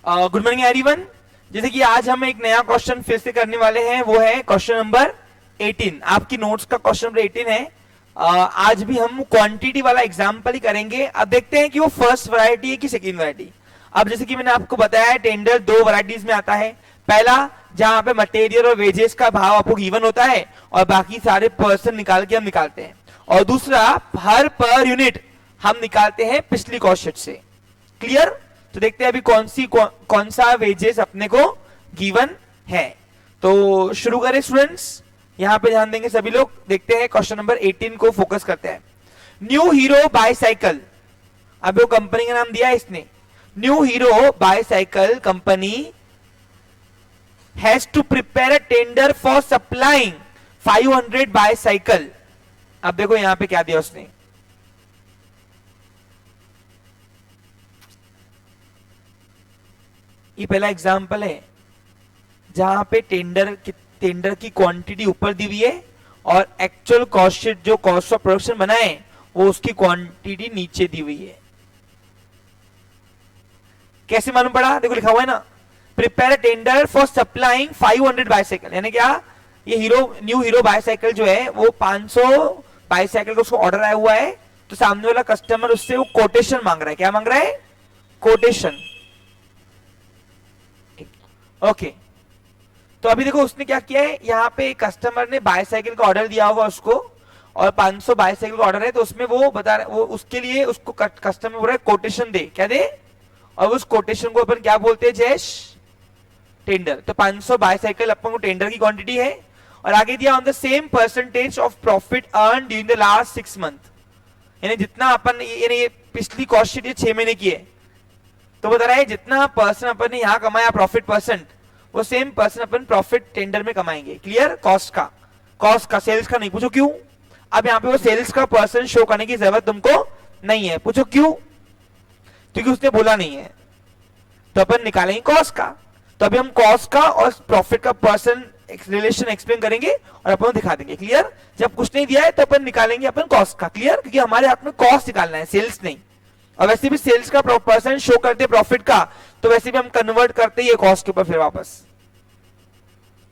Good morning everyone. जैसे कि आज हम एक नया क्वेश्चन फिर से करने वाले हैं, वो है क्वेश्चन नंबर 18। आपकी नोट्स का क्वेश्चन नंबर 18 है। आज भी हम क्वांटिटी वाला एग्जाम्पल ही करेंगे। अब देखते हैं कि वो फर्स्ट वैरायटी है कि सेकेंड वैरायटी। अब जैसे कि मैंने आपको बताया है, टेंडर दो वैरायटीज में आता है। पहला, जहां पे मटेरियल और वेजेस का भाव आपको गिवन होता है और बाकी सारे पर्सन निकाल के हम निकालते हैं। और दूसरा, हर पर यूनिट हम निकालते हैं पिछली कॉस्ट शीट से। क्लियर? तो देखते हैं अभी कौन सा वेजेस अपने को गिवन है। तो शुरू करें स्टूडेंट्स, यहां पे ध्यान देंगे सभी लोग। देखते हैं क्वेश्चन नंबर 18 को फोकस करते हैं। न्यू हीरो बाईसाइकिल, अब वो कंपनी का नाम दिया है इसने। New hero bicycle company has to prepare a tender for supplying 500 bicycle. अब देखो यहां पे क्या दिया उसने। ये पहला एग्जांपल है जहां पे टेंडर की क्वांटिटी ऊपर दी हुई है और एक्चुअल कॉस्ट शीट जो कॉस्ट ऑफ प्रोडक्शन बना है वो उसकी क्वांटिटी नीचे दी हुई है। कैसे मालूम पड़ा? देखो लिखा हुआ है ना, prepare tender for supplying 500 bicycle. यानी क्या, ये न्यू हीरो बाईसाइकिल जो है वो 500 बाईसाइकिल का उसको ऑर्डर आया हुआ है। तो सामने वाला कस्टमर उससे वो कोटेशन मांग रहा है। क्या मांग रहा है? कोटेशन। ओके, तो अभी देखो उसने क्या किया है, यहाँ पे कस्टमर ने बाईसाइकिल का ऑर्डर दिया हुआ उसको और 500 बाईसाइकिल का ऑर्डर है। तो उसमें वो बता रहा है, वो उसके लिए उसको कस्टमर बोल रहा है कोटेशन दे। क्या दे? और उस कोटेशन को अपन क्या बोलते हैं जयेश? टेंडर। तो 500 बाईसाइकिल अपन को टेंडर की क्वांटिटी है। और आगे दिया on the same percentage of profit earn during the last 6 month. यानी जितना अपन, यानी पिछली कॉस्ट शीट ये 6 महीने की है, तो बता रहा है जितना पर्सन अपन ने यहां कमाया प्रॉफिट परसेंट, वो सेम पर्सन अपन प्रॉफिट टेंडर में कमाएंगे। क्लियर? कॉस्ट का, सेल्स का नहीं। पूछो क्यों? अब यहाँ पे वो सेल्स का पर्सन शो करने की जरूरत तुमको नहीं है। पूछो क्यों? क्योंकि उसने बोला नहीं है। तो अपन निकालेंगे कॉस्ट का। तो अभी हम कॉस्ट का और प्रॉफिट का पर्सन रिलेशन एक्सप्लेन करेंगे और अपन दिखा देंगे। क्लियर? जब कुछ नहीं दिया है तो अपन निकालेंगे अपन कॉस्ट का। क्लियर? क्योंकि हमारे हाथ में कॉस्ट निकालना है, सेल्स नहीं। और वैसे भी सेल्स का परसेंट शो करते प्रॉफिट का, तो वैसे भी हम कन्वर्ट करते ये कॉस्ट के ऊपर फिर वापस।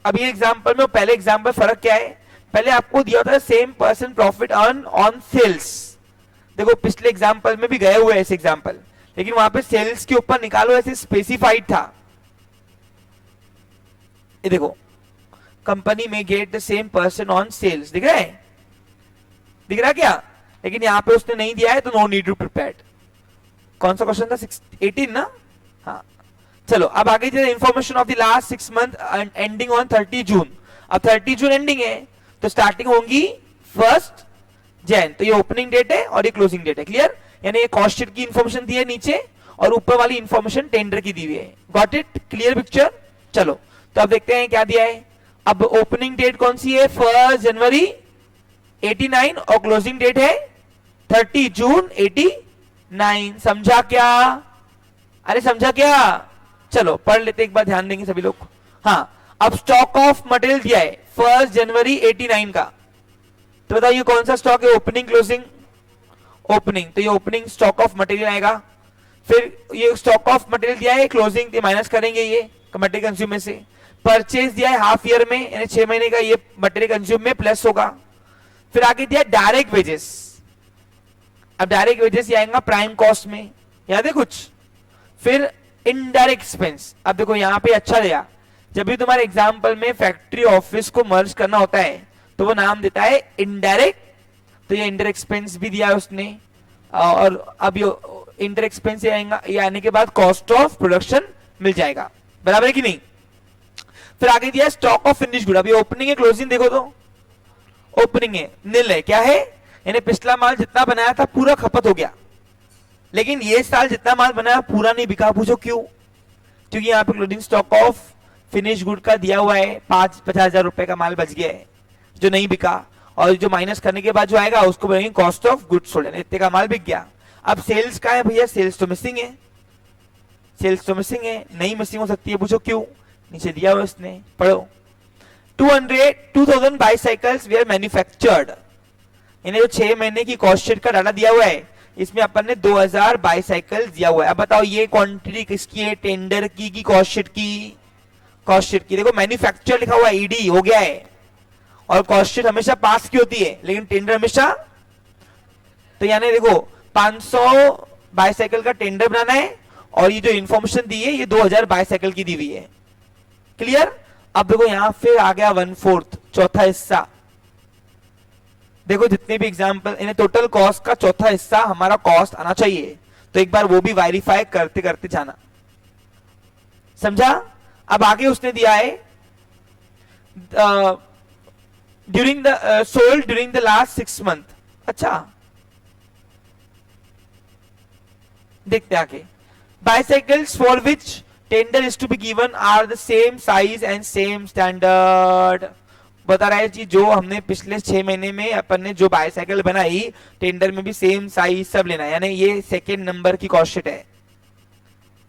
अब ये एग्जांपल में पहले एग्जांपल फर्क क्या है? पहले आपको दिया था same percent profit earn on sales. देखो पिछले एग्जांपल में भी गए हुए ऐसे एग्जांपल, लेकिन वहां पे सेल्स के ऊपर निकालो ऐसे स्पेसिफाइड था। ये देखो, कंपनी में get the same percent on sales. दिख रहा है? दिख रहा है क्या? लेकिन यहाँ पे उसने नहीं दिया है, तो नो नीड टू प्रिपेयर। कौन सा क्वेश्चन था? 18 ना? हाँ, चलो अब आगे चले। Information of the last 6 month ending on 30 जून। अब 30 जून एंडिंग है, तो स्टार्टिंग होंगी 1 जनवरी। तो ये ओपनिंग डेट है और ये क्लोजिंग डेट है। क्लियर? यानी ये कॉस्ट शीट की इंफॉर्मेशन दी है नीचे और ऊपर वाली इंफॉर्मेशन टेंडर की दी हुई है। Got it? Clear picture? चलो तो अब देखते हैं क्या दिया है। अब ओपनिंग डेट कौन सी है? 1 जनवरी 89 और क्लोजिंग डेट है 30 जून 89। समझा क्या? अरे समझा क्या? चलो पढ़ लेते एक बार, ध्यान देंगे सभी लोग। हाँ, अब स्टॉक ऑफ मटेरियल दिया है 1 जनवरी 89 का। तो बताइए कौन सा स्टॉक है? Opening closing? ओपनिंग। तो ये ओपनिंग स्टॉक ऑफ मटेरियल आएगा। फिर ये स्टॉक ऑफ मटेरियल दिया है, क्लोजिंग माइनस करेंगे ये मटेरियल कंज्यूम में से। परचेज दिया है हाफ ईयर में, यानी 6 महीने का, ये मटेरियल कंज्यूम में प्लस होगा। फिर आगे दिया डायरेक्ट वेजेस। अब डायरेक्ट वेजेस ये आएगा प्राइम कॉस्ट में, याद है कुछ? फिर इनडायरेक्ट एक्सपेंस। अब देखो यहाँ पे अच्छा दिया, जब भी तुम्हारे एग्जाम्पल में फैक्ट्री ऑफिस को मर्ज करना होता है तो वो नाम देता है इनडायरेक्ट। तो ये इंडायरेक्ट एक्सपेंस भी दिया है उसने। और अब ये इंडायरेक्ट एक्सपेंस ये आने के बाद कॉस्ट ऑफ प्रोडक्शन मिल जाएगा। बराबर है कि नहीं? फिर आगे दिया स्टॉक ऑफ फिनिश गुड। अभी ओपनिंग है, क्लोजिंग देखो तो ओपनिंग है, नील है। क्या है? यानी पिछला माल जितना बनाया था पूरा खपत हो गया, लेकिन ये साल जितना माल बनाया पूरा नहीं बिका। पूछो क्यों? क्योंकि यहाँ पे closing stock of finish good का दिया हुआ है 50,000 रुपए का माल बच गया है जो नहीं बिका, और जो माइनस करने के बाद जो आएगा उसको बोलेंगे कॉस्ट ऑफ गुड सोल्ड। इतने का माल बिक गया। अब सेल्स का है भैया? सेल्स तो मिसिंग है, सेल्स तो मिसिंग है, नहीं मिसिंग हो सकती है। पूछो क्यों? नीचे दिया हुआ उसने, पढ़ो। 2000 बाईसाइकिल्स वेयर मैन्युफैक्चर्ड। इन्हें जो 6 महीने की कॉस्ट शीट का डाटा दिया हुआ है, इसमें अपन ने 2000 बाईसाइकिल दिया हुआ है। अब बताओ ये क्वांटिटी किसकी है, टेंडर की कॉस्ट शीट की? कॉस्ट शीट की। देखो मैन्युफैक्चर लिखा हुआ है, ईडी हो गया है, और कॉस्ट शीट हमेशा पास की होती है, लेकिन टेंडर हमेशा। तो यानी देखो 500 बाईसाइकिल का टेंडर बनाना है, और ये जो इंफॉर्मेशन दी है ये 2000 बाईसाइकिल की दी हुई है। क्लियर? अब देखो यहां फिर आ गया 1/4, चौथा हिस्सा। देखो जितने भी एग्जाम्पल, इन्हें टोटल कॉस्ट का चौथा हिस्सा हमारा कॉस्ट आना चाहिए, तो एक बार वो भी वेरीफाई करते करते जाना। समझा? अब आगे उसने दिया है during the sold during the last 6 month. अच्छा देखते आगे। Bicycles for which tender is to be given are the same size and same standard. बता रहा है जी जो हमने पिछले 6 महीने में अपन ने जो बाइसाइकिल बनाई, टेंडर में भी सेम साइज सब लेना है। यानी ये सेकेंड नंबर की कॉस्ट शीट है।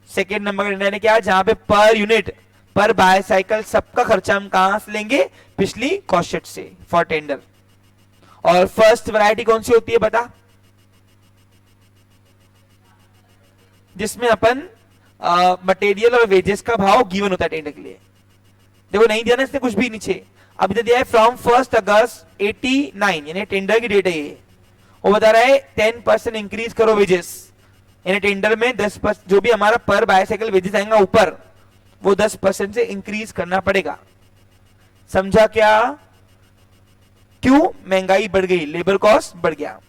सेकेंड नंबर का टेंडर ने क्या, जहां पे पर यूनिट पर बाइसाइकिल सबका खर्चा हम कहां से लेंगे, पिछली कॉस्ट शीट से फॉर टेंडर। और फर्स्ट वैरायटी कौन सी होती है बता, जिसमें अपन मटेरियल और वेजेस का भाव गिवन होता है टेंडर के लिए। देखो नहीं दिया ना इसने कुछ भी नीचे, अभी तो दिया है फ्रॉम 1 अगस्त 89, यानी टेंडर की डेट है ये। वो बता रहा है 10% इंक्रीज करो वेजेस, यानी टेंडर में 10% जो भी हमारा पर बाइसाइकिल वेजेस आएगा ऊपर, वो 10% से इंक्रीज करना पड़ेगा। समझा क्या? क्यों? महंगाई बढ़ गई, लेबर कॉस्ट बढ़ गया।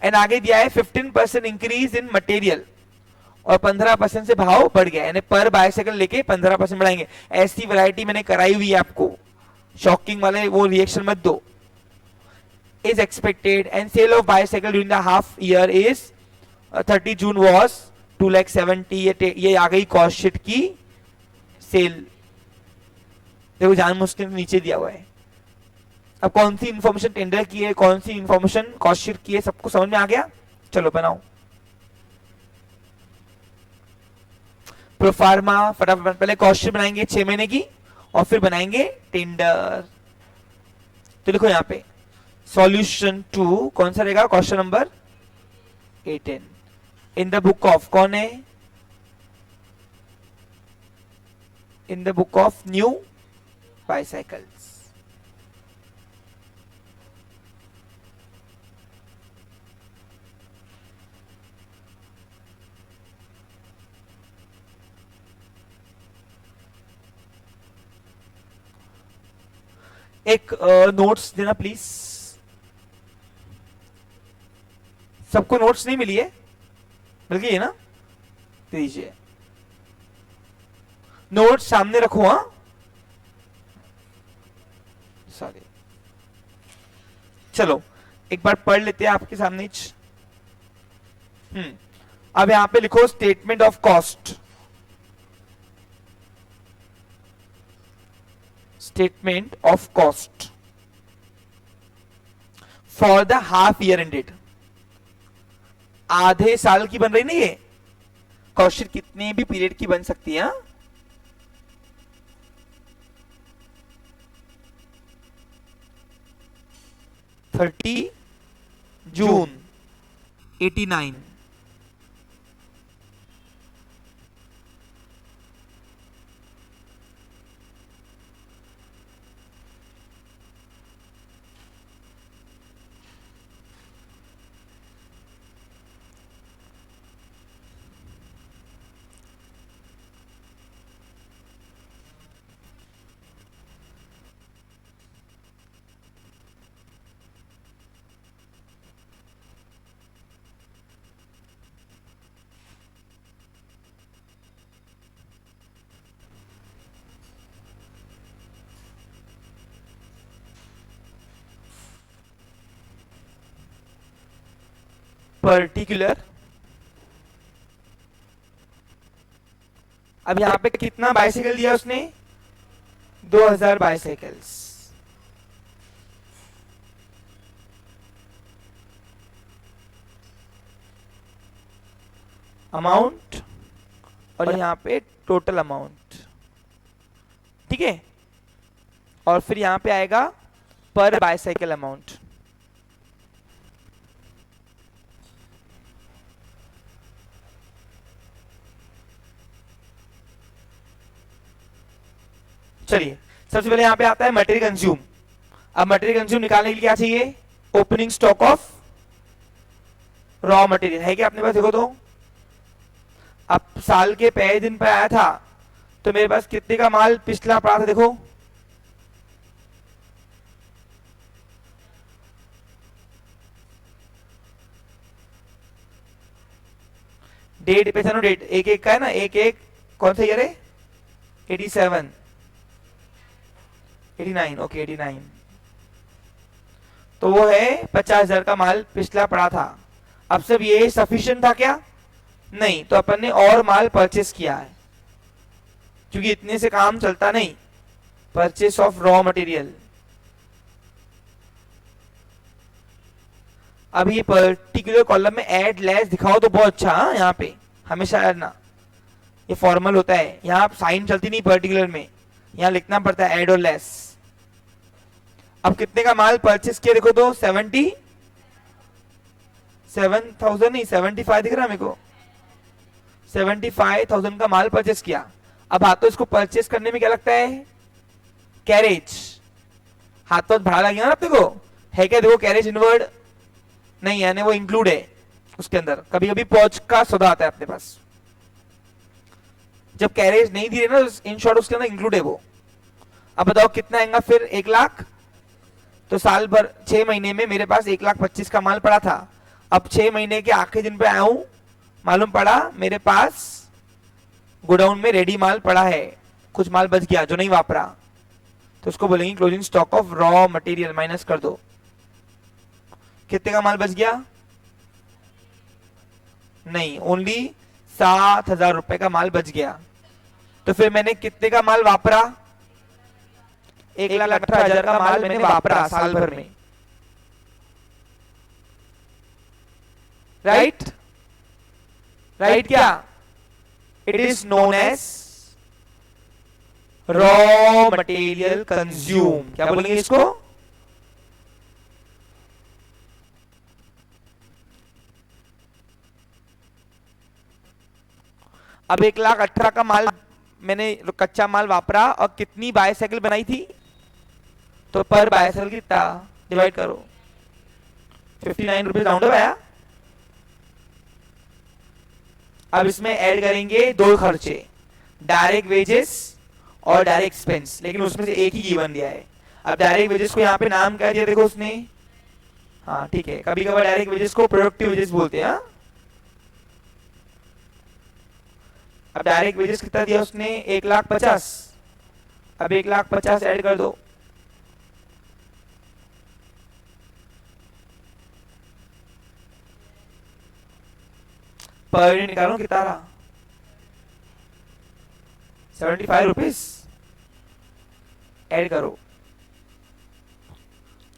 एंड आगे दिया है 15% इंक्रीज इन मटेरियल, और 15% से भाव बढ़ गया, यानी पर बाइसाइकिल लेके 15% बढ़ाएंगे। ऐसी वैरायटी मैंने कराई हुई है आपको, शॉकिंग वाले वो रिएक्शन मत दो। Is expected and sale of bicycle during the half year is 30 June was 2,70,000। ये आ गई कॉस्ट शीट की सेल। देखो जान मुश्किल नीचे दिया हुआ है। अब कौन सी इंफॉर्मेशन टेंडर की है, कौन सी इंफॉर्मेशन कॉस्ट शीट की है, सबको समझ में आ गया? चलो बनाओ प्रोफार्मा फटाफट। पहले कॉस्ट शीट बनाएंगे 6 महीने की, और फिर बनाएंगे टेंडर। तो लिखो यहां पे सॉल्यूशन टू कौन सा रहेगा, question number 18 in the book of, कौन है? In the book of new bicycles. एक नोट्स देना प्लीज। सबको नोट्स नहीं मिली है? मिल गई है ना? दीजिए नोट्स सामने रखो। हाँ सॉरी, चलो एक बार पढ़ लेते हैं आपके सामने। अब यहां पे लिखो statement of cost. Statement of cost for the half year ended. आधे साल की बन रही ना ये कॉस्ट शीट, कितने भी पीरियड की बन सकती है। 30 जून 89। पर्टिकुलर। अब यहां पे कितना बाइसाइकिल दिया उसने, 2000 बाइसाइकिल्स। अमाउंट और यहां पे टोटल अमाउंट, ठीक है। और फिर यहां पे आएगा पर बाइसाइकिल अमाउंट। चलिए सबसे पहले यहाँ पे आता है मटेरियल कंज्यूम। अब मटेरियल कंज्यूम निकालने के लिए क्या चाहिए, opening stock of raw material है क्या अपने पास, देखो तो। अब साल के पहले दिन पे आया था तो मेरे पास कितने का माल पिछला पड़ा था, देखो डेट पे डेट एक एक का है ना, एक एक कौन सा ईयर है, 87 89, ओके 89, तो वो है 50,000 का माल पिछला पड़ा था। अब सब ये सफिशिएंट था क्या, नहीं, तो अपन ने और माल परचेस किया है क्योंकि इतने से काम चलता नहीं, परचेस ऑफ रॉ मटेरियल। अब ये पर्टिकुलर कॉलम में ऐड लेस दिखाओ तो बहुत अच्छा, हाँ यहाँ पे हमेशा ना ये फॉर्मल होता है, यहाँ साइन चलती नहीं पर्टिकुलर में, यहाँ लिखना पड़ता है ऐड और लेस। अब कितने का माल परचेस किया देखो तो, 77,000 नहीं 75 दिख रहा मेरे को, 75,000 का माल परचेस किया। अब हाथों इसको परचेस करने में क्या लगता है, कैरेज, हाथों भाड़ा लगेगा ना अपने को, है क्या, देखो कैरेज इनवर्ड नहीं है, वो इंक्लूड है उसके अंदर, कभी कभी पहुंच का सौदा आता है अपने पास, जब कैरेज नहीं दी ना इन शॉर्ट उसके अंदर इंक्लूड है वो। अब बताओ कितना आएगा फिर, 1 लाख, तो साल भर 6 महीने में मेरे पास 1,25,000 का माल पड़ा था। अब 6 महीने के आखिरी दिन पे आया हूं, मालूम पड़ा मेरे पास गोडाउन में रेडी माल पड़ा है, कुछ माल बच गया जो नहीं वापरा, तो उसको बोलेंगे closing stock of raw material, minus कर दो। कितने का माल बच गया, नहीं, ओनली 7,000 रुपए का माल बच गया। तो फिर मैंने कितने का माल वापरा, 1,18,000 का माल मैंने वापरा साल भर में, राइट राइट क्या, it is known as raw material consume, क्या बोलेंगे इसको, अब 1,18,000 का माल मैंने कच्चा माल वापरा और कितनी बाईसाइकिल बनाई थी, तो पर बाईसाइकिल कितना डिवाइड करो, 59 रुपीज राउंड आया। अब इसमें ऐड करेंगे दो खर्चे, डायरेक्ट वेजेस और डायरेक्ट एक्सपेंस, लेकिन उसमें से एक ही गिवन दिया है। अब डायरेक्ट वेजेस को यहाँ पे नाम क्या दिया देखो उसने, हाँ ठीक है, कभी कभार डायरेक्ट वेजेस को प्रोडक्टिव वेजेस बोलते हैं। अब डायरेक्ट वेजेस कितना दिया उसने, 1,50,000, अब 1,50,000 ऐड कर दो, पर यूनिट निकालो कितना रहा, 75 रुपीज, ऐड करो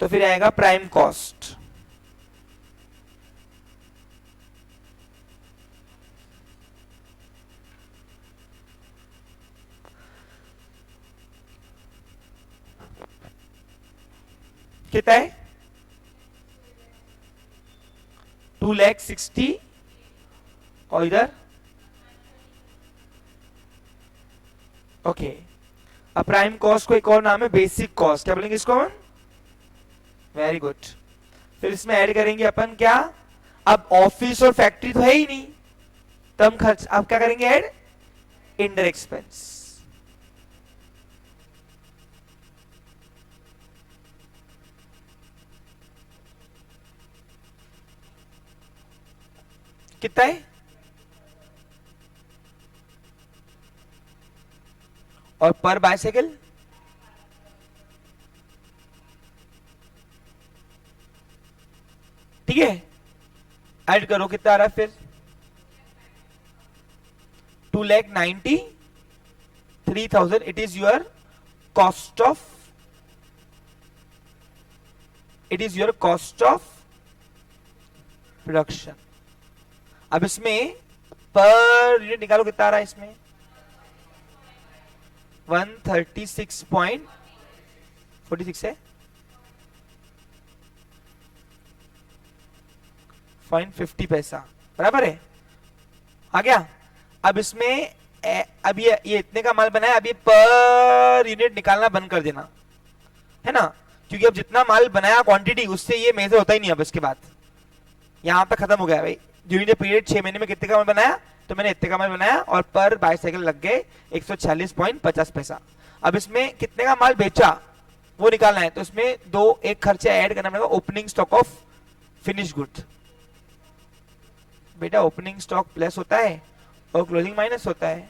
तो फिर आएगा प्राइम कॉस्ट, कितना है, 2,60,000, और इधर ओके। अब प्राइम कॉस्ट को एक और नाम है बेसिक कॉस्ट, क्या बोलेंगे इसको अपन, वेरी गुड। फिर इसमें ऐड करेंगे अपन क्या, अब ऑफिस और फैक्ट्री तो है ही नहीं, तो हम खर्च अब क्या करेंगे ऐड, इनडायरेक्ट एक्सपेंस, कितना है, और पर बाइसाइकिल, ठीक है, ऐड करो कितना आ रहा है फिर, 2,93,000, it is your cost of, it is your cost of production. अब इसमें पर यूनिट निकालो कितना आ रहा है इसमें, 136.46 है, 0.50 पैसा, बराबर है, आ गया। अब इसमें अब ये इतने का माल बनाया, अब ये पर यूनिट निकालना बंद कर देना, है ना, क्योंकि अब जितना माल बनाया क्वांटिटी, उससे ये मेजर होता ही नहीं अब इसके बाद, यहां तक खत्म हो गया भाई। ड्यूरिंग द पीरियड 6 महीने में कितने का माल बनाया, तो मैंने इतने का माल बनाया और पर बाईसाइकिल लग गए 146.50 पैसा। अब इसमें कितने का माल बेचा वो निकालना है, तो इसमें एक खर्चा ऐड करना पड़ेगा, opening stock of finish good. बेटा ओपनिंग स्टॉक प्लस होता है और क्लोजिंग माइनस होता है,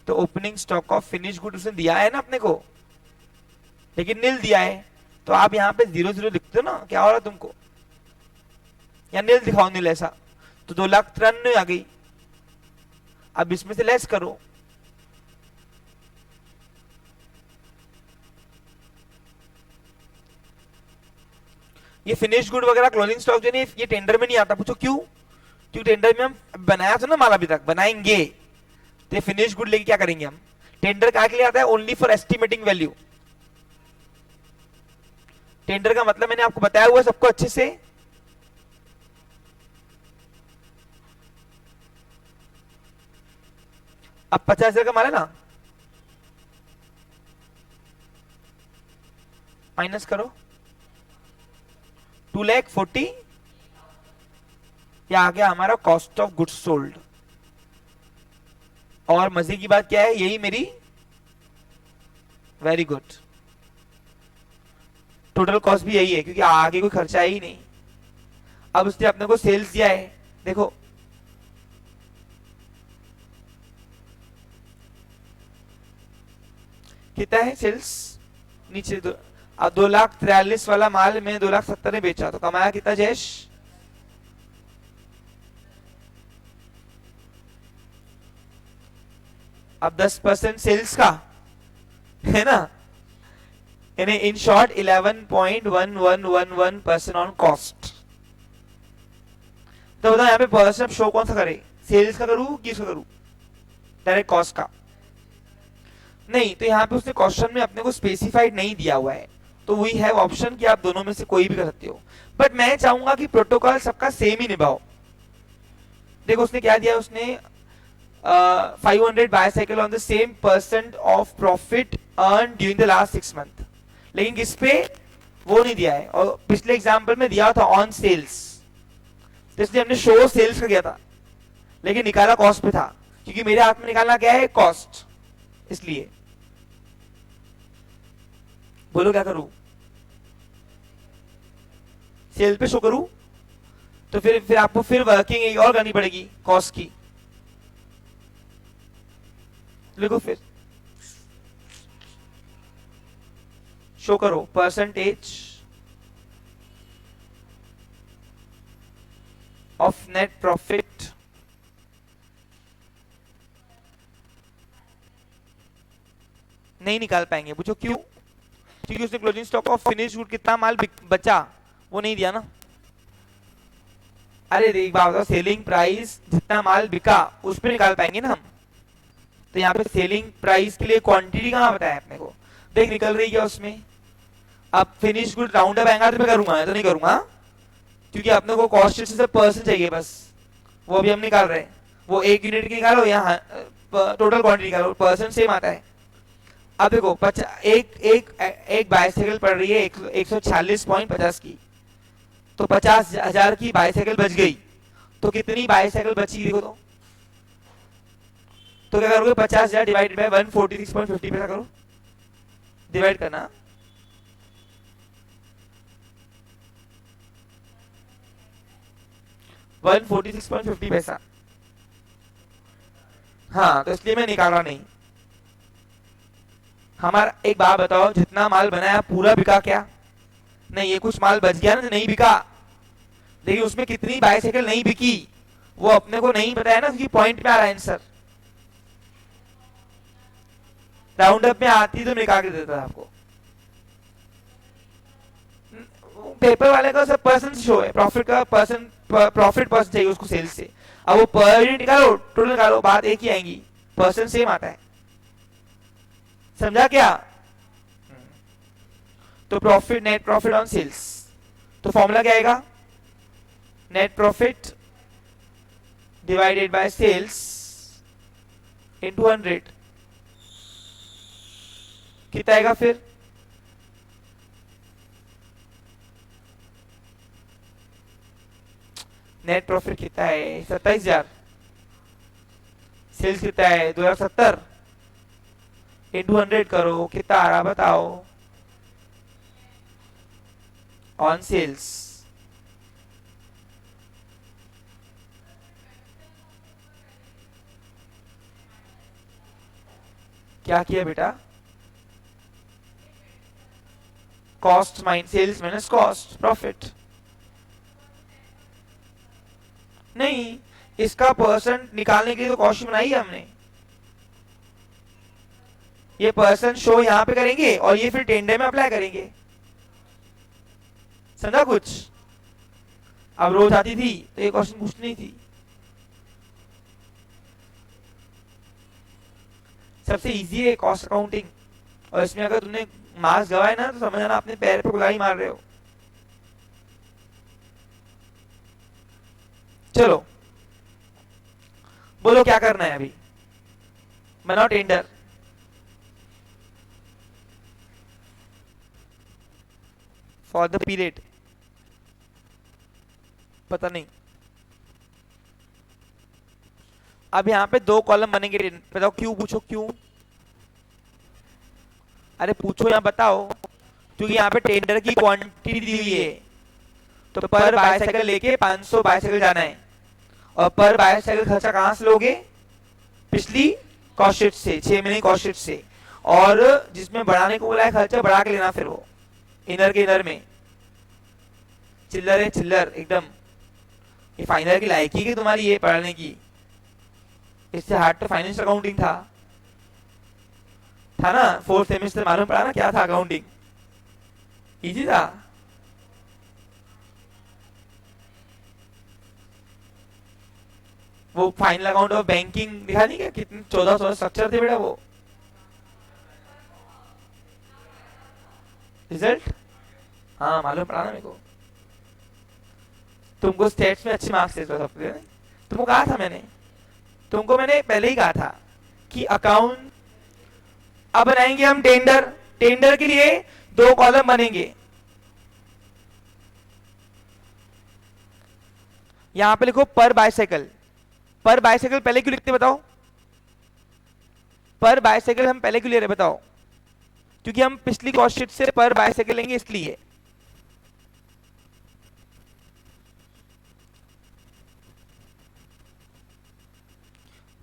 तो opening stock of finish good उसने दिया है ना अपने को, लेकिन नील दिया है, तो आप यहाँ पे 0 लिखते हो ना, क्या हो रहा तुमको, या नील दिखाओ, नील ऐसा, तो 2,93,000 आ गई। अब इसमें से लेस करो, ये फिनिश गुड वगैरह क्लोजिंग स्टॉक जो नहीं, ये टेंडर में नहीं आता। पूछो क्यों, क्योंकि टेंडर में हम बनाया था ना माल, अभी तक बनाएंगे, तो ये फिनिश गुड लेके क्या करेंगे हम, टेंडर क्या के लिए आता है, only for estimating value. Tender का मतलब मैंने आपको बताया हुआ सबको अच्छे से, अब 50,000 का माल है ना, माइनस करो 2,40,000, या आ गया हमारा कॉस्ट ऑफ गुड्स सोल्ड। और मजे की बात क्या है, यही मेरी, वेरी गुड, टोटल कॉस्ट भी यही है, क्योंकि आगे कोई खर्चा है ही नहीं। अब उसने अपने को सेल्स दिया है, देखो कितना है सेल्स, नीचे अब 2,43,000 वाला माल में 2,70,000 ने बेचा, तो कमाया कितना जयेश, अब 10% सेल्स का है ना, यानी इन शॉर्ट 11.1111% ऑन कॉस्ट। तो बताओ यहाँ पे परसेंट शो कौन सा करे, सेल्स का करूं किसका करूं, डायरेक्ट कॉस्ट का, नहीं, तो यहाँ पे उसने क्वेश्चन में अपने को स्पेसिफाइड नहीं दिया हुआ है, तो वी हैव ऑप्शन कि आप दोनों में से कोई भी कर सकते हो, बट मैं चाहूंगा कि प्रोटोकॉल सबका सेम ही निभाओ। देखो उसने क्या दिया, उसने 500 bicycle on the same percent of profit earn during the last 6 month, लेकिन किस पे वो नहीं दिया है, और पिछले एग्जाम्पल में दिया था ऑन सेल्स, तो इसलिए हमने शो सेल्स का किया था, लेकिन निकाला कॉस्ट पे था, क्योंकि मेरे हाथ में निकालना क्या है, कॉस्ट, इसलिए बोलो क्या करूं, सेल पे शो करूं, तो फिर आपको फिर वर्किंग एक और करनी पड़ेगी कॉस्ट की, लिखो फिर शो करो परसेंटेज ऑफ नेट प्रॉफिट नहीं निकाल पाएंगे। पूछो क्यों, क्योंकि उसने closing stock of finish good कितना माल बचा वो नहीं दिया ना। अरे एक बात बताओ, सेलिंग प्राइस जितना माल बिका उस पर निकाल पाएंगे ना हम, तो यहाँ पे सेलिंग प्राइस के लिए क्वांटिटी कहाँ बताया अपने को, देख निकल रही है उसमें। अब फिनिश गुड राउंड अप आएगा तो मैं करूंगा, तो नहीं करूंगा, क्योंकि अपने को कॉस्ट से परसेंट चाहिए बस, वो अभी हम निकाल रहे हैं, वो 1 यूनिट की निकालो या टोटल क्वांटिटी निकालो, परसेंट सेम आता है। अब देखो एक बाईसाइकिल पड़ रही है 146.50 की, तो 50,000 की बाईसाइकिल बच गई, तो कितनी बाईसाइकिल बची देखो तो क्या करोगे, 50,000 डिवाइडेड बाय 146.50 पैसा करो, डिवाइड करना, $146.50 पैसा, हाँ, तो इसलिए मैं निकाला नहीं। हमारा एक बात बताओ, जितना माल बनाया पूरा बिका क्या, नहीं, ये कुछ माल बच गया ना, नहीं बिका, देखिए उसमें कितनी बाईसाइकिल नहीं बिकी वो अपने को नहीं बताया ना, क्योंकि पॉइंट में आ रहा है आंसर, राउंड अप में आती तो निकाल के देता आपको, पेपर वाले का सब परसेंट शो है, प्रॉफिट का परसेंट, प्रॉफिट परसेंट चाहिए उसको सेल्स से, अब वो पर यूनिट निकालो टोटल निकालो, बात एक ही आएंगी, परसेंट सेम आता है, समझा क्या। तो profit, net profit on sales, तो फॉर्मूला क्या आएगा, net profit divided by sales into 100 कितना आएगा फिर? नेट प्रॉफिट कितना है? 27,000। सेल्स कितना है? 2070 इंटू 100 करो, कितना आ रहा बताओ? ऑन सेल्स क्या किया बेटा? Cost minus sales minus cost profit. नहीं, इसका परसेंट निकालने के लिए तो कॉस्ट बनाई है हमने। ये परसेंट शो यहां पे करेंगे और ये फिर टेंडर में अप्लाई करेंगे। समझा कुछ? अब रोज आती थी तो ये क्वेश्चन पूछनी थी। सबसे इजी है कॉस्ट अकाउंटिंग, और इसमें अगर तुमने मार्क्स गवाए ना तो समझ जाना अपने पैर पे कुल्हाड़ी मार रहे हो। चलो बोलो क्या करना है अभी? बनाओ टेंडर। फॉर द पीरियड पता नहीं। अब यहाँ पे 2 कॉलम बनेंगे। बताओ क्यों? पूछो क्यों? अरे पूछो यहाँ बताओ। क्योंकि यहाँ पे टेंडर की क्वांटिटी दी हुई है, तो पर बाइसाइकिल लेके 500 बाइसाइकिल जाना है, और पर बाइसाइकिल खर्चा कहां से लोगे? पिछली कॉस्ट शीट से, 6 महीने कॉस्ट शीट से। और जिसमें बढ़ाने को बोला है खर्चा बढ़ा के लेना, फिर वो इनर के इनर में। चिल्लर है चिल्लर एकदम। ये फाइनल की लायकी है तुम्हारी ये पढ़ने की? इससे हार्ड तो फाइनेंशियल अकाउंटिंग था ना? 4th सेमेस्टर मालूम पड़ा ना क्या था अकाउंटिंग? इजी था। वो फाइनल अकाउंट ऑफ बैंकिंग दिखा नहीं क्या? कितने 14 स्ट्रक्चर थे बेटा वो। रिजल्ट हाँ मालूम पड़ा ना मेरे को। तुमको स्टेट्स में अच्छे मार्क्स थे सबके। तुमको कहा था मैंने, तुमको मैंने पहले ही कहा था कि अकाउंट। अब बनाएंगे हम टेंडर। टेंडर के लिए 2 कॉलम बनेंगे। यहां पे लिखो पर बाइसाइकिल। पर बाइसाइकिल पहले क्यों लिखते बताओ? पर बाइसाइकिल हम पहले क्यों ले रहे बताओ? क्योंकि हम पिछली कॉस्ट शीट से पर बाइसाइकिल लेंगे इसलिए।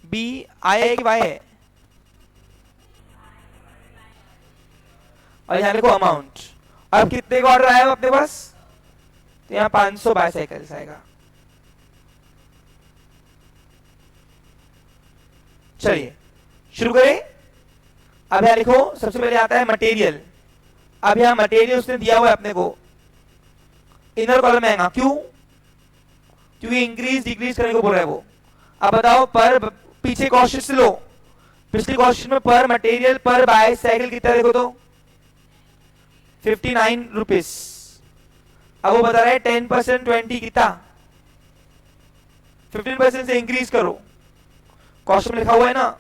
बी आई है कि वाई है? और यहाँ लिखो अमाउंट। अब कितने का ऑर्डर आया अपने पास? तो यहाँ 500 बाइसाइकिल्स आएगा। चलिए शुरू करें। अब यहाँ लिखो सबसे पहले आता है मटेरियल। अब यहाँ मटेरियल उसने दिया हुआ है अपने को। इनर कॉलम आएगा, क्यों? क्योंकि इंक्रीज डिक्रीज करने को बोल रहा है वो। अब बताओ पर पीछे कॉस्ट शीट से लो। पिछली कॉस्ट शीट में पर मटेरियल पर बाइसाइकिल कितना देखो तो 59 रुपीज। अब वो बता रहा है 10% 20 कितना? 15% से इंक्रीज करो। कॉस्ट में लिखा हुआ है ना।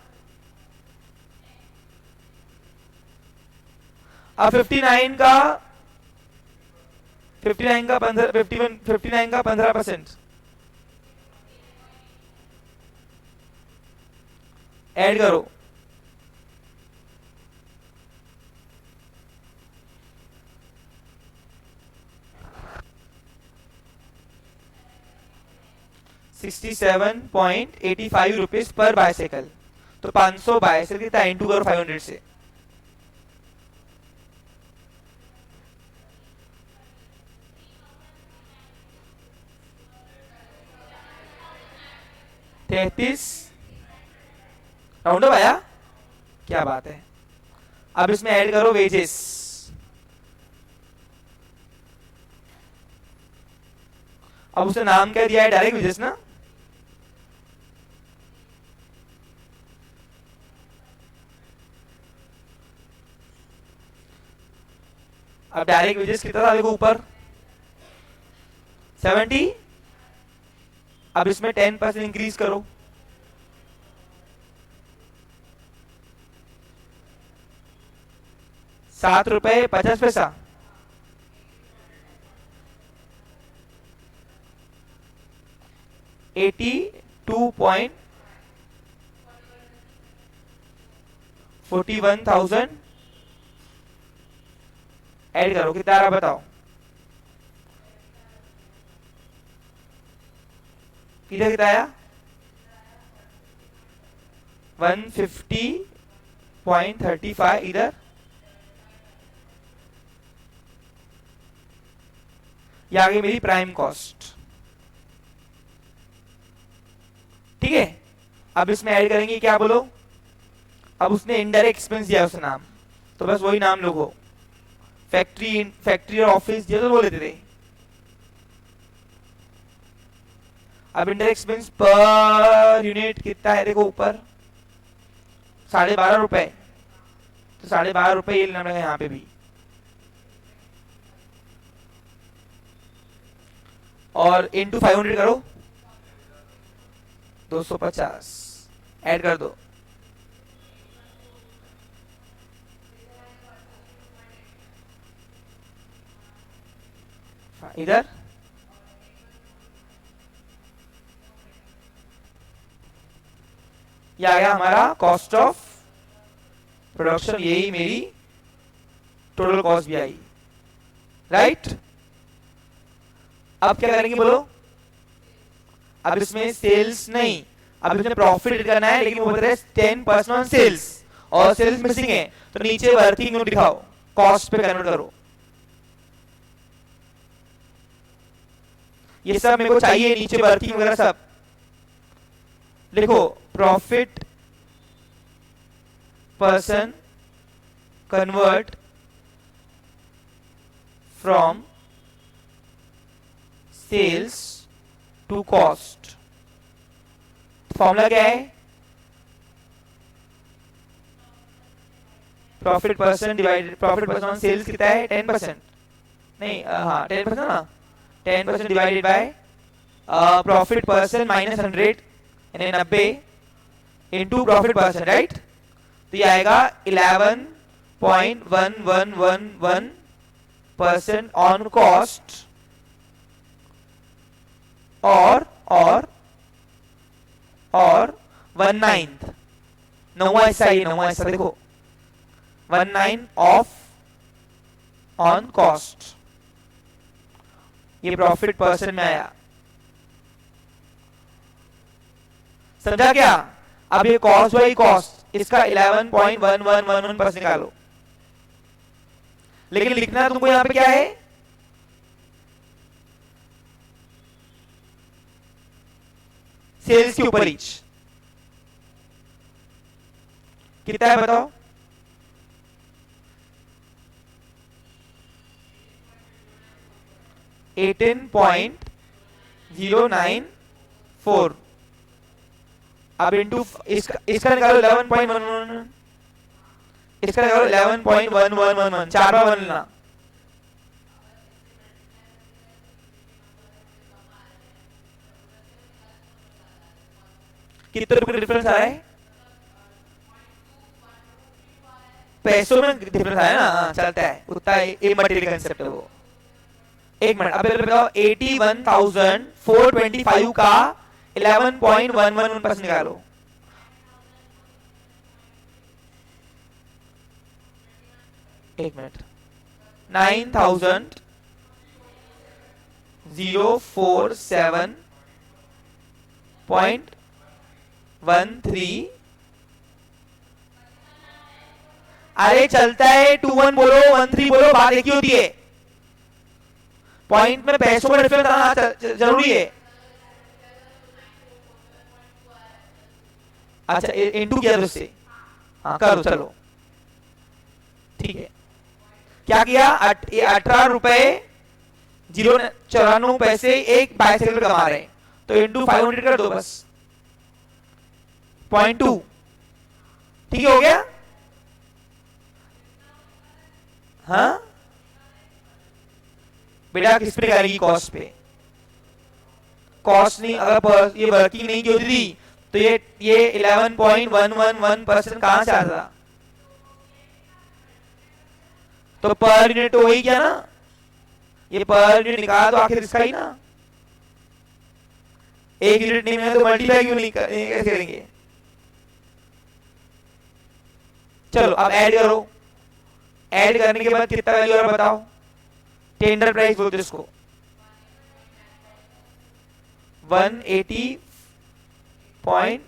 अब 59 का 15% ऐड करो। ₹67.85 पर बाइसाइकिल। तो 500 बाइसाइकिल कितना? इंटू करो 500 से। ₹33 राउंड अप आया। क्या बात है। अब इसमें ऐड करो वेजेस। अब उसने नाम क्या दिया है? डायरेक्ट वेजेस ना। अब डायरेक्ट वेजेस कितना था देखो ऊपर 70। अब इसमें 10% इंक्रीज करो। 7 रुपए 50 पैसा। $82.41,000 ऐड करो, कितना आ रहा बताओ। इधर कितना आया? 150.35। इधर ये आ गई मेरी प्राइम कॉस्ट। ठीक है, अब इसमें ऐड करेंगे क्या बोलो। अब उसने इनडायरेक्ट एक्सपेंस दिया उसका नाम, तो बस वही नाम लोगो। फैक्ट्री और ऑफिस दिया तो बोल देते थे। अब इनडायरेक्ट एक्सपेंस पर यूनिट कितना है देखो ऊपर, 12.5 रुपए। तो 12.5 रुपए ये लेना पड़ेगा यहाँ पे भी। और इंटू 500 करो, 250 ऐड कर दो। इधर ये आ गया हमारा कॉस्ट ऑफ प्रोडक्शन, यही मेरी टोटल कॉस्ट भी आई। राइट, अब क्या करेंगे बोलो। अब इसमें सेल्स नहीं, अब इसमें प्रॉफिट करना है, लेकिन वो बता रहे हैं 10% ऑन सेल्स, और सेल्स मिसिंग है, तो नीचे वर्किंग नोट दिखाओ, कॉस्ट पे कन्वर्ट करो। ये सब मेरे को चाहिए, नीचे वर्किंग वगैरह सब लिखो। Profit percent convert from sales to cost. Formula क्या है? Profit percent divided, profit percent on sales कितना है? 10%, नहीं हाँ 10% ना, 10% divided by profit percent minus 100 यानी 90 इंटू प्रॉफिट पर्सन। राइट, तो ये आएगा 11.1111% ऑन कॉस्ट, और 1/9, 9वां हिस्सा, ये 9वां हिस्सा देखो, 1/9 ऑफ ऑन कॉस्ट, ये प्रॉफिट पर्सन में आया। समझा क्या? अब ये कॉस्ट बाई कॉस्ट, इसका 11.1111% निकालो। लेकिन लिखना तुमको यहां पे क्या है? सेल्स के ऊपर ईच कितना है बताओ? $18.094। अब इंटू इसका निकालो 11.11, इसका निकालो 11.1111, 4 बार 1 लेना। कितने रुपए डिफरेंस आ रहा है? पैसों में डिफरेंस आया ना, चलता है उतना, ये मटेरियल कंसेप्ट है वो। एक मिनट, अब बताओ 81,425 का 11.11% निकालो। एक मिनट, 9,047.13। अरे चलता है, 21 बोलो 13 बोलो, बात एक ही होती है। पॉइंट में पैसों का डिफरेंस आना जरूरी है। अच्छा इंटू किया तो इससे, हाँ करो चलो ठीक है। क्या किया? 18.94 एक बाइसाइकिल कमा रहे हैं, तो इंटू 500 कर दो बस, 0.2। ठीक हो गया? हाँ बेटा किस पे करेगी? कॉस्ट पे। कॉस्ट नहीं, अगर ये वर्किंग नहीं की होती थी तो ये 11.111% कहां से आता था? तो पर यूनिट तो वही क्या ना, ये पर यूनिट निकाला तो आखिर इसका ही ना, एक यूनिट नहीं मिला तो मल्टीप्लाई क्यों नहीं कैसे करेंगे। चलो अब ऐड करो, ऐड करने के बाद कितना वैल्यू आ रहा बताओ, टेंडर प्राइस बोलते इसको 180 पॉइंट,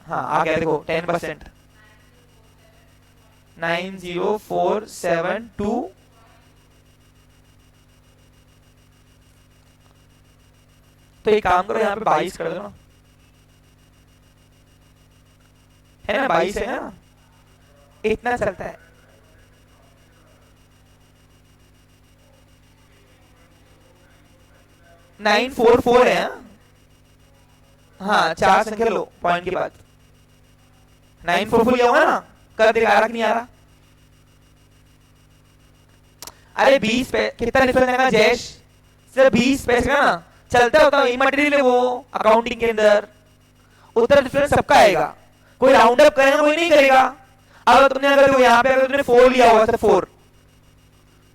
हाँ आ गया देखो 10%, 90472, तो एक काम करो यहाँ पे 22 कर दो ना, है ना 22 है ना, इतना चलता है। नाइन फोर फोर है, हाँ 4 संख्या लो पॉइंट के बाद, 944 लिया होगा ना, कर दिखा रहा कि नहीं आ रहा। अरे 20 कितना डिफरेंस है ना जयेश, सिर्फ 20 पैसे का ना चलता होता है, मटेरियल है वो अकाउंटिंग के अंदर, उतना डिफरेंस सबका आएगा, कोई राउंड अप करेगा कोई नहीं करेगा। अब तुमने अगर यहाँ पे अगर तुमने 4 लिया होगा, सिर्फ 4,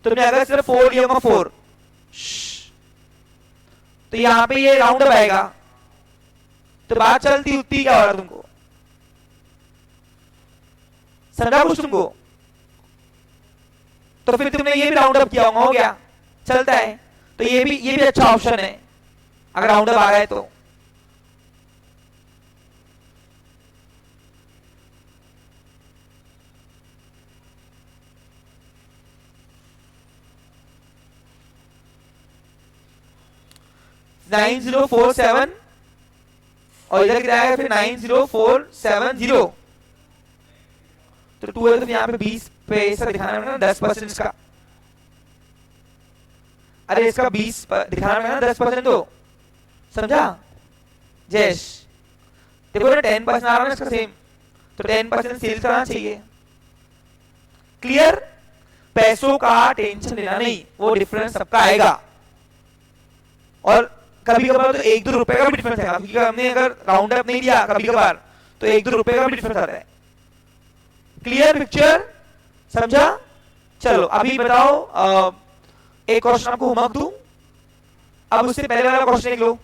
तुमने अगर सिर्फ 4 लिया होगा 4, तो यहाँ पे ये राउंड अप आएगा, तो बात चलती उतनी क्या हो रहा तुमको, समझा कुछ तुमको। तो फिर तुमने ये भी राउंड अप किया होगा, हो गया चलता है, तो ये भी अच्छा ऑप्शन है अगर राउंड अप आ गए तो। नाइन 9047 और इधर कितना है फिर 90470, तो 12 तो यहाँ पे 20 पैसा दिखाना है ना 10% इसका, अरे इसका 20 दिखाना है ना 10%, तो समझा जयेश, देखो ना 10% आ रहा है ना इसका सेम, तो 10% सेल्स आना चाहिए। क्लियर, पैसों का टेंशन लेना नहीं, वो डिफरेंस सबका आएगा, और कभी कभार तो 1-2 रुपए का भी डिफरेंस है, क्योंकि हमने अगर राउंड अप नहीं दिया कभी कभार तो 1-2 रुपए का भी डिफरेंस आता है। क्लियर पिक्चर, समझा। चलो अभी बताओ, एक क्वेश्चन आपको होमवर्क दूं, अब उससे पहले वाला क्वेश्चन लिख लो,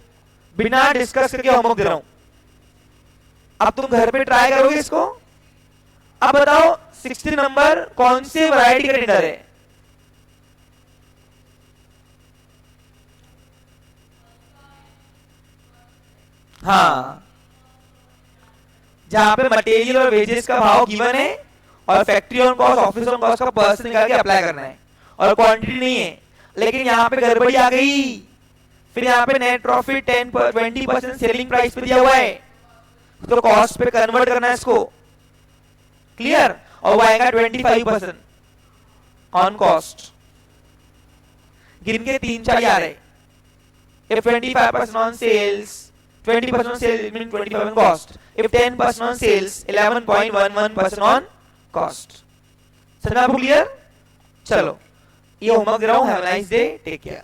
बिना डिस्कस करके होमवर्क दे रहा हूं, अब तुम घर पे ट्राई करोगे इसको। अब बताओ 16 नंबर कौन से वैरायटी का टेंडर है, हाँ जहां पे मटेरियल और वेजेस का भाव गिवन है और factory on cost office on cost का पर्सन निकाल के अप्लाई करना है, और क्वांटिटी नहीं है, लेकिन यहाँ पे गड़बड़ी आ गई, फिर यहाँ पे नेट प्रॉफिट 20% सेलिंग प्राइस पे दिया हुआ है, तो कॉस्ट पे कन्वर्ट करना है इसको। क्लियर, और वो आएगा 25% ऑन कॉस्ट, गिन के 3-4 आ रहे, if 25% on sales, 20% on sales means 25% on cost. If 10% on sales, 11.11% on cost. समझा आपको क्लियर? चलो ये होमवर्क दे रहा हूँ, have a nice day, take care.